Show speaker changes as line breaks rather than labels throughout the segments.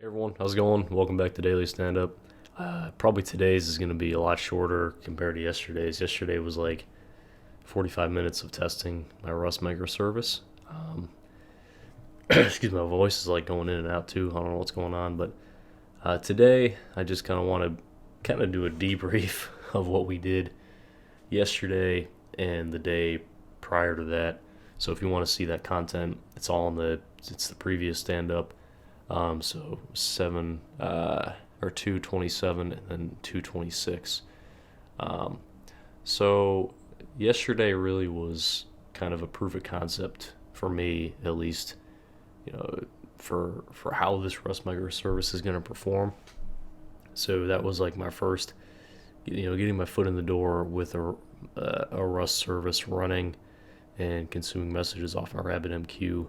Hey everyone, how's it going? Welcome back to Daily Standup. Probably today's is going to be a lot shorter compared to yesterday's. Yesterday was like 45 minutes of testing my Rust microservice. Excuse me, my voice is like going in and out too. I don't know what's going on, but today I just kind of want to kind of do a debrief of what we did yesterday and the day prior to that. So if you want to see that content, it's the previous stand up. So 227 and then 226. Um, so yesterday really was kind of a proof of concept for me, at least, you know, for how this Rust microservice is going to perform. So that was like my first, getting my foot in the door with a Rust service running and consuming messages off our RabbitMQ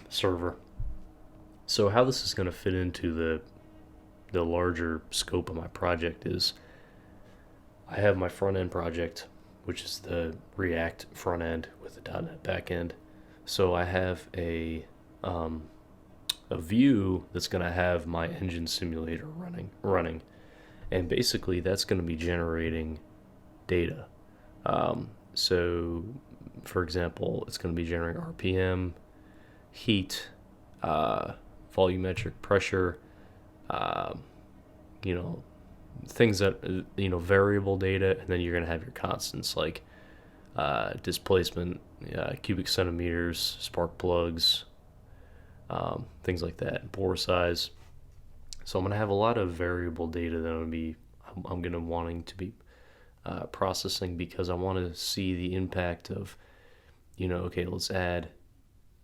server. So how this is going to fit into the larger scope of my project is I have my front end project, which is the React front end with the .NET back end. So I have a view that's going to have my engine simulator running, and basically that's going to be generating data. So, for example, it's going to be generating RPM, heat, uh, volumetric pressure, uh, you know, things that, variable data, and then you're going to have your constants like displacement, cubic centimeters, spark plugs, things like that, bore size. So I'm going to have a lot of variable data that I'm going to wanting to be processing because I want to see the impact of, okay, let's add,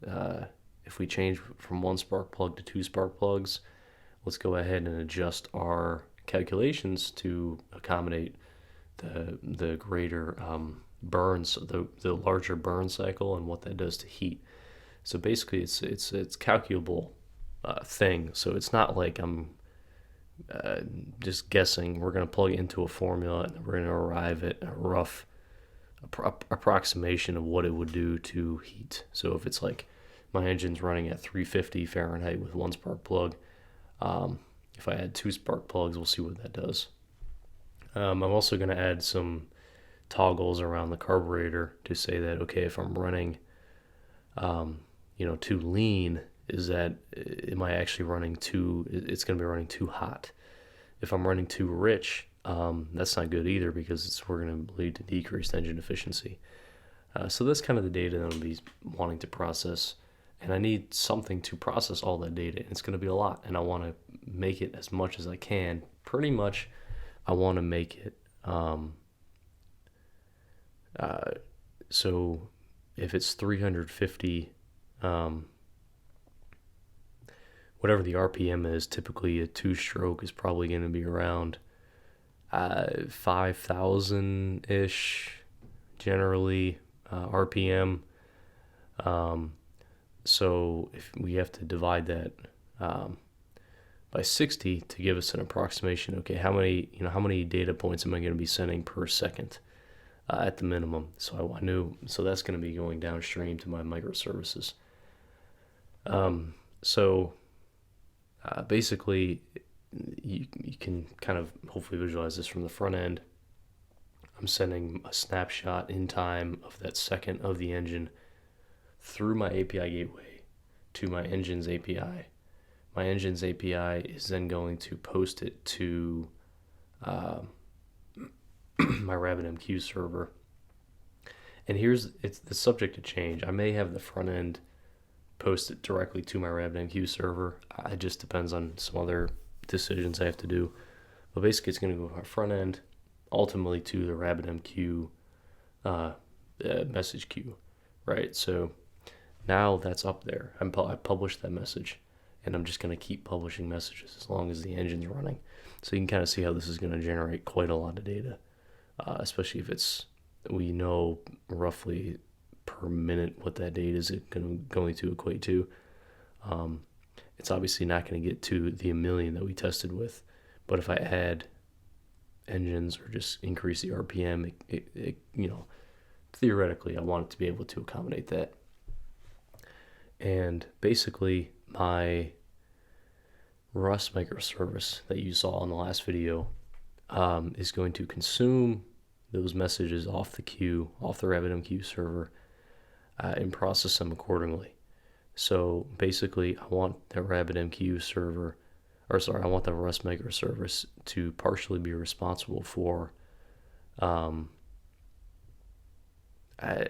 uh, if we change from one spark plug to two spark plugs, let's go ahead and adjust our calculations to accommodate the greater burns, the larger burn cycle, and what that does to heat. So basically, it's calculable thing. So it's not like I'm just guessing. We're going to plug it into a formula and we're going to arrive at a rough approximation of what it would do to heat. So if it's like my engine's running at 350 Fahrenheit with one spark plug, if I add two spark plugs, we'll see what that does. I'm also going to add some toggles around the carburetor to say that, okay, if I'm running, too lean, am I actually running it's going to be running too hot. If I'm running too rich, that's not good either because we're going to lead to decreased engine efficiency. So that's kind of the data that I'll be wanting to process. And I need something to process all that data. It's going to be a lot, and I want to make it as much as I can. Pretty much, I want to make it uh, so if it's 350, whatever the RPM is, typically a two-stroke is probably going to be around 5,000 ish, generally RPM. Um, so if we have to divide that by 60 to give us an approximation, okay, how many data points am I going to be sending per second at the minimum? So I knew, so that's going to be going downstream to my microservices. So basically, you can kind of hopefully visualize this from the front end. I'm sending a snapshot in time of that second of the engine through my API gateway to my engine's API. My engine's API is then going to post it to uh, my RabbitMQ server. And it's the subject to change. I may have the front end post it directly to my RabbitMQ server. It just depends on some other decisions I have to do. But basically, it's going to go to our front end, ultimately to the RabbitMQ message queue, right? So now that's up there. I published that message, and I'm just going to keep publishing messages as long as the engine's running. So you can kind of see how this is going to generate quite a lot of data, especially if we know roughly per minute what that data is going to equate to. It's obviously not going to get to the 1,000,000 that we tested with, but if I add engines or just increase the RPM, theoretically, I want it to be able to accommodate that. And basically, my Rust microservice that you saw in the last video is going to consume those messages off the queue, off the RabbitMQ server, and process them accordingly. So basically, I want the RabbitMQ server, I want the Rust microservice to partially be responsible for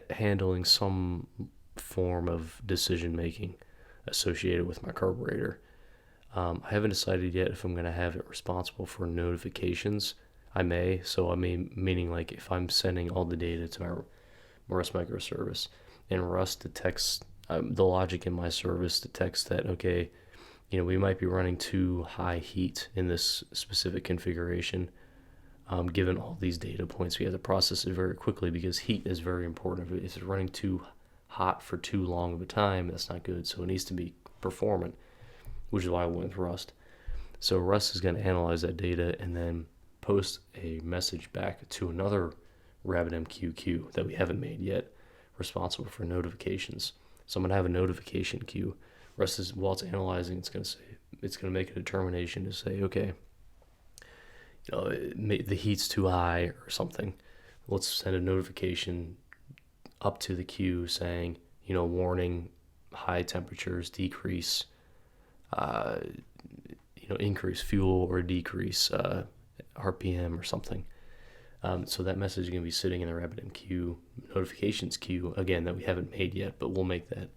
handling some form of decision making associated with my carburetor. I haven't decided yet if I'm going to have it responsible for notifications. I may, meaning like if I'm sending all the data to my Rust microservice and Rust detects the logic in my service detects that, okay, we might be running too high heat in this specific configuration. Given all these data points, we have to process it very quickly because heat is very important. If it's running too hot for too long of a time, that's not good. So it needs to be performant, which is why I went with Rust. So Rust is going to analyze that data and then post a message back to another RabbitMQ queue that we haven't made yet, responsible for notifications. So I'm going to have a notification queue. Rust is, while it's analyzing, it's going to make a determination to say, okay, the heat's too high or something. Let's send a notification up to the queue saying, warning, high temperatures, decrease, increase fuel or decrease RPM or something. So that message is going to be sitting in the RabbitMQ notifications queue, again, that we haven't made yet, but we'll make that.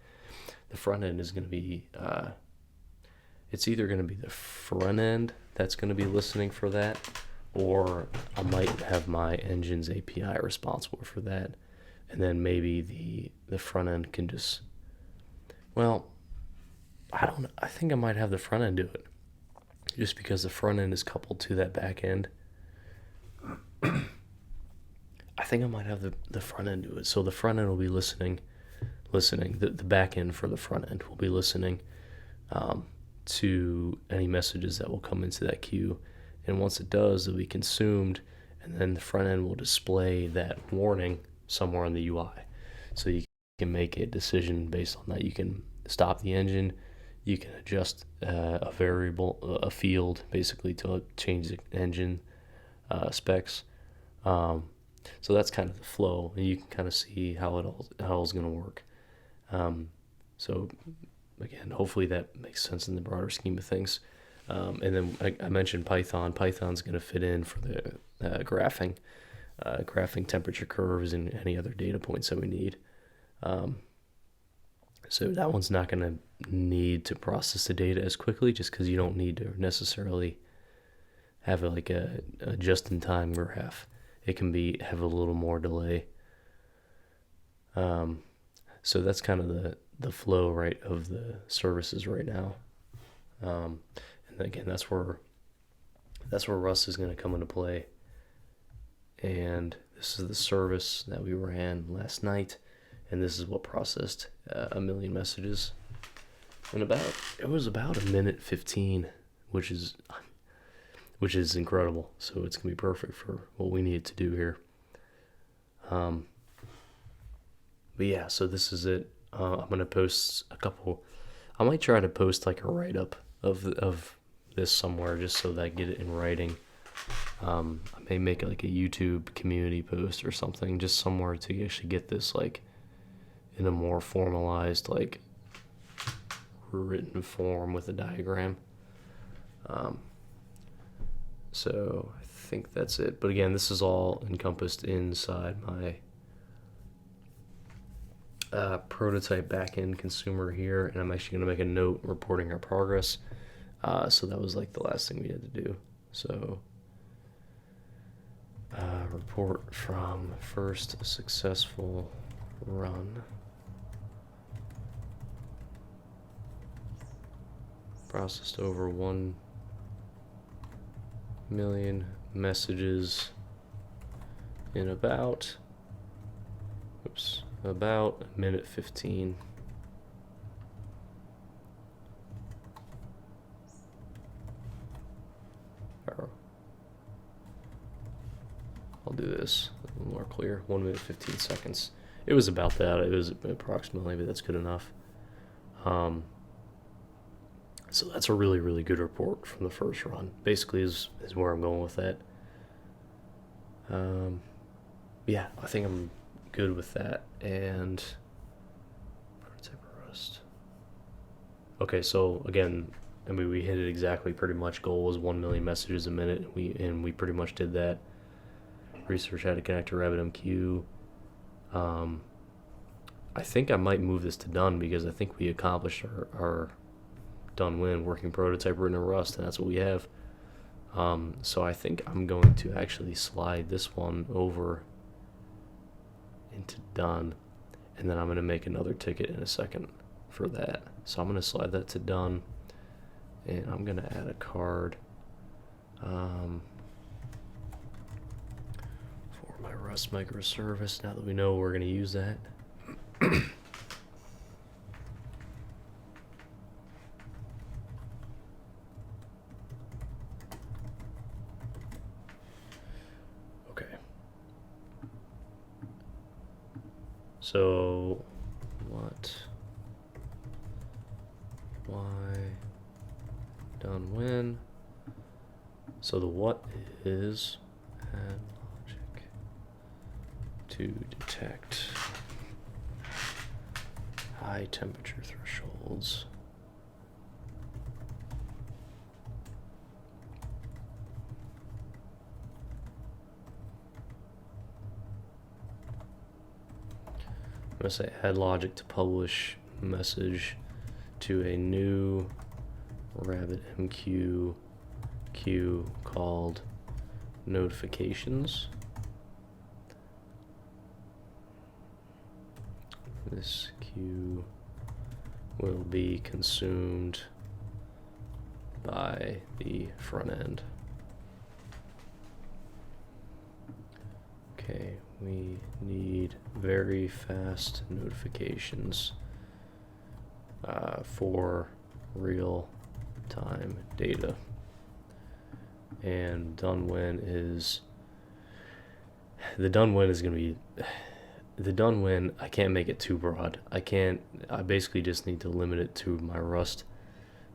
The front end is going to be, it's either going to be the front end that's going to be listening for that, or I might have my engine's API responsible for that. And then maybe the front end can just, I think I might have the front end do it, just because the front end is coupled to that back end. I think I might have the front end do it. So the front end will be listening. The back end for the front end will be listening to any messages that will come into that queue. And once it does, it'll be consumed, and then the front end will display that warning somewhere on the UI. So you can make a decision based on that. You can stop the engine. You can adjust a variable, a field, basically to change the engine specs. So that's kind of the flow, and you can kind of see how it's going to work. So again, hopefully that makes sense in the broader scheme of things. And then I mentioned Python. Python's going to fit in for the graphing temperature curves and any other data points that we need. So that one's not going to need to process the data as quickly, just because you don't need to necessarily have a just-in-time graph. It can have a little more delay. So that's kind of the flow, right, of the services right now. And again, that's where Rust is going to come into play. And this is the service that we ran last night, and this is what processed 1 million messages in it was about 1:15, which is incredible. So it's gonna be perfect for what we need to do here. But yeah, so this is it. I'm gonna post a couple. I might try to post like a write-up of this somewhere, just so that I get it in writing. I may make like a YouTube community post or something, just somewhere to actually get this like in a more formalized, like written form with a diagram. So I think that's it. But again, this is all encompassed inside my prototype backend consumer here, and I'm actually going to make a note reporting our progress. So that was like the last thing we had to do. So report from first successful run. Processed over 1 million messages in about 1:15. I'll do this a little more clear. 1:15. It was about that. It was approximately, but that's good enough. So that's a really, really good report from the first run. Basically, is where I'm going with that. Yeah, I think I'm good with that. And prototype Rust. Okay, so again, I mean, we hit it exactly. Pretty much, goal was 1 million messages a minute. We pretty much did that. Research how to connect to RabbitMQ. I think I might move this to done because I think we accomplished our done win working prototype written in Rust, and that's what we have. So I think I'm going to actually slide this one over into done, and then I'm going to make another ticket in a second for that. So I'm going to slide that to done, and I'm going to add a card for my Rust microservice now that we know we're going to use that. Okay. So, what? Why? Done when? So the what is add logic to detect high temperature thresholds. I'm going to say add logic to publish message to a new RabbitMQ queue called notifications. This queue will be consumed by the front end. Okay, we need very fast notifications for real-time data. And done when is the done when is going to be the done when. I can't make it too broad. I basically just need to limit it to my Rust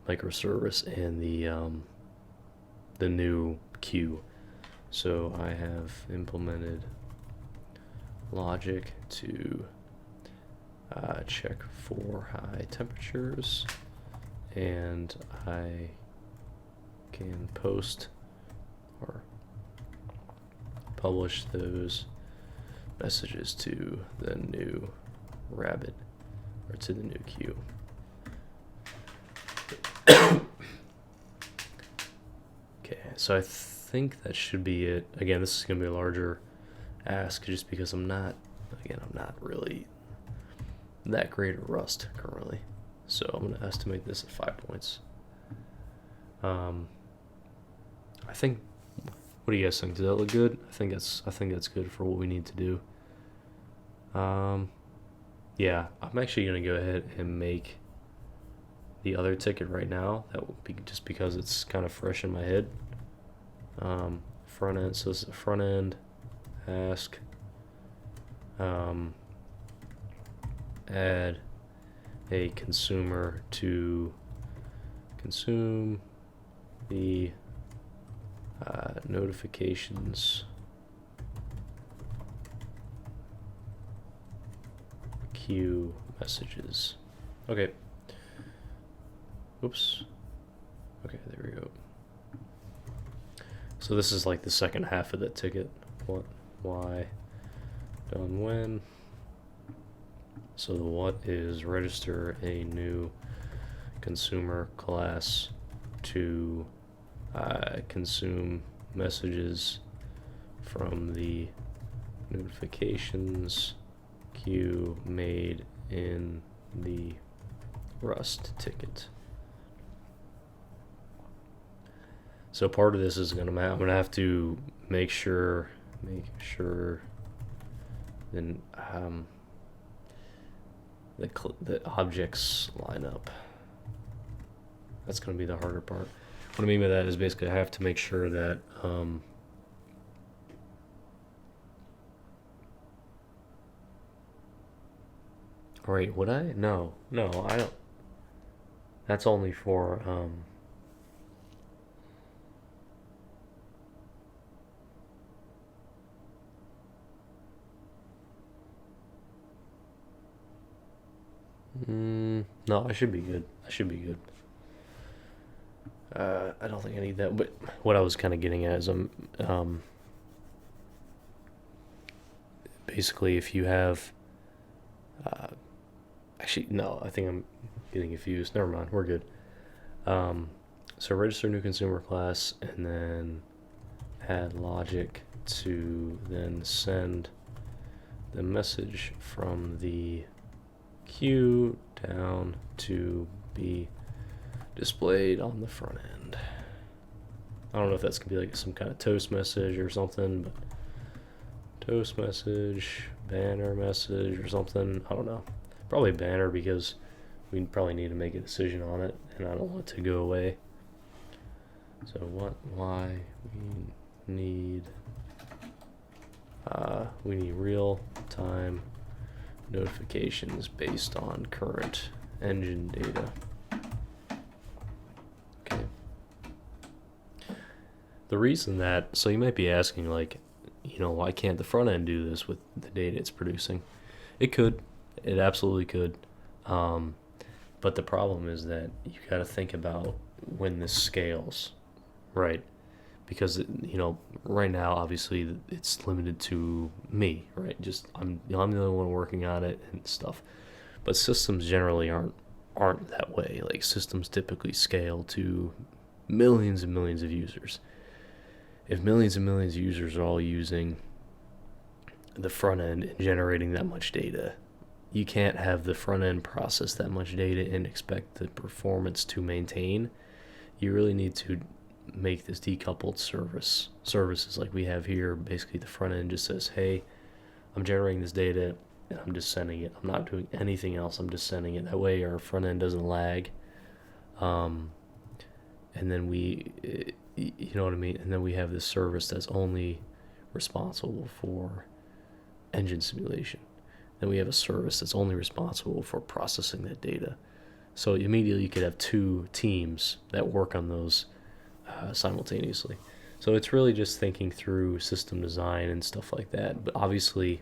microservice and the new queue. So I have implemented logic to check for high temperatures, and I can post or publish those messages to the new Rabbit or to the new queue. Okay, so I think that should be it. Again, this is going to be a larger ask just because I'm not really that great at Rust currently. So I'm going to estimate this at 5 points. I think. What do you guys think? Does that look good? I think that's good for what we need to do. Yeah, I'm actually gonna go ahead and make the other ticket right now. That will be just because it's kind of fresh in my head. Front end. So this is a front end ask. Add a consumer to consume the notifications queue messages. Okay. Oops. Okay, there we go. So this is like the second half of that ticket. What, why, done when. So the what is register a new consumer class to consume messages from the notifications queue made in the Rust ticket. So part of this is I'm gonna have to make sure then the objects line up. That's gonna be the harder part. What I mean by that is basically I have to make sure that wait, would I? No, I don't. That's only for no, I should be good. I should be good. I don't think I need that. But what I was kind of getting at is basically if you have uh, actually no, I think I'm getting confused. Never mind, we're good. Um, so register new consumer class and then add logic to then send the message from the queue down to be displayed on the front end. I don't know if that's gonna be like some kind of toast message or something, but toast message, banner message or something. I don't know. Probably banner because we probably need to make a decision on it, and I don't want it to go away. So why we need real time notifications based on current engine data. Okay. The reason that, so you might be asking, like, why can't the front end do this with the data it's producing? It could. It absolutely could. Um, but the problem is that you got to think about when this scales, right? Because right now obviously it's limited to me, right? Just I'm the only one working on it and stuff. But systems generally aren't that way. Like systems typically scale to millions and millions of users. If millions and millions of users are all using the front end and generating that much data, you can't have the front end process that much data and expect the performance to maintain. You really need to make this decoupled services like we have here. Basically, the front end just says, "Hey, I'm generating this data and I'm just sending it. I'm not doing anything else. I'm just sending it." That way, our front end doesn't lag. Um, and then you know what I mean. And then we have this service that's only responsible for engine simulation. Then we have a service that's only responsible for processing that data. So immediately you could have two teams that work on those simultaneously. So it's really just thinking through system design and stuff like that. But obviously,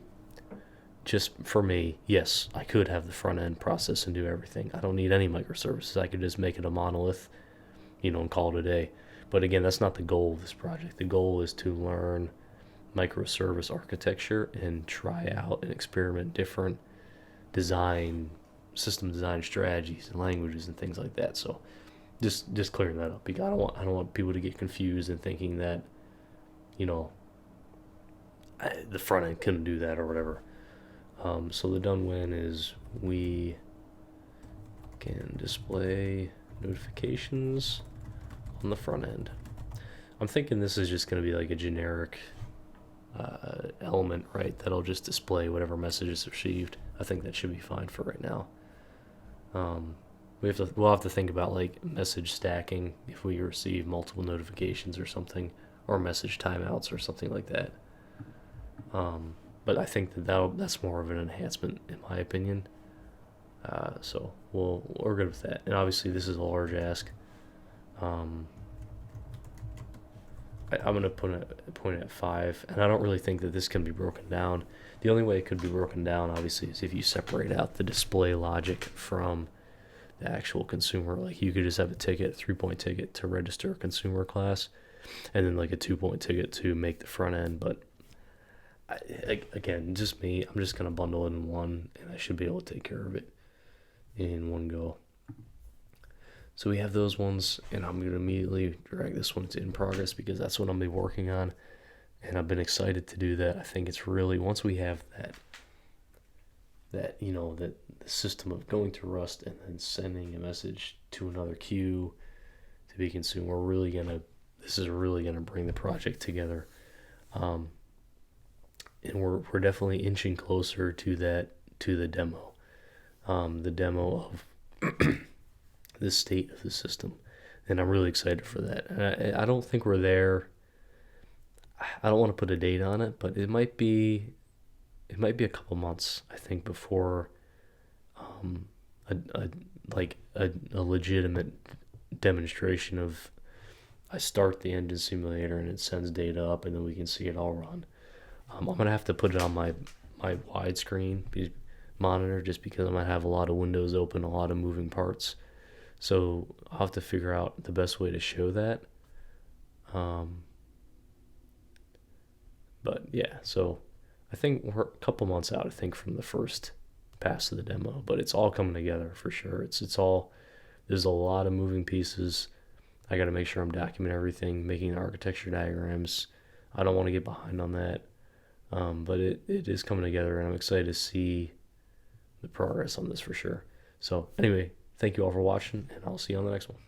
just for me, yes, I could have the front end process and do everything. I don't need any microservices. I could just make it a monolith, and call it a day. But again, that's not the goal of this project. The goal is to learn microservice architecture and try out and experiment different design, system design strategies and languages and things like that. So just clearing that up because I don't want people to get confused and thinking that you know the front end couldn't do that or whatever. So the done when is we can display notifications on the front end. I'm thinking this is just going to be like a generic element, right? That'll just display whatever message is received. I think that should be fine for right now. We'll have to think about like message stacking if we receive multiple notifications or something, or message timeouts or something like that. But I think that's more of an enhancement in my opinion. So we're good with that. And obviously this is a large ask. I'm gonna put it at 5, and I don't really think that this can be broken down. The only way it could be broken down, obviously, is if you separate out the display logic from the actual consumer. Like you could just have a 3-point ticket to register a consumer class, and then like a 2-point ticket to make the front end. But again, just me, I'm just gonna bundle it in one, and I should be able to take care of it in one go. So we have those ones, and I'm gonna immediately drag this one to in progress because that's what I'm gonna be working on, and I've been excited to do that. I think it's really, once we have that that the system of going to Rust and then sending a message to another queue to be consumed, this is really gonna bring the project together, and we're definitely inching closer to the demo, the demo of the state of the system, and I'm really excited for that. And I don't think we're there. I don't want to put a date on it, but it might be a couple months, I think, before a like a legitimate demonstration of I start the engine simulator and it sends data up and then we can see it all run. I'm gonna have to put it on my widescreen monitor just because I might have a lot of windows open, a lot of moving parts. So I'll have to figure out the best way to show that. Um, but yeah, so I think we're a couple months out. I think from the first pass of the demo, but it's all coming together for sure. It's all there's a lot of moving pieces. I got to make sure I'm documenting everything, making architecture diagrams. I don't want to get behind on that, but it is coming together, and I'm excited to see the progress on this for sure. So anyway, thank you all for watching, and I'll see you on the next one.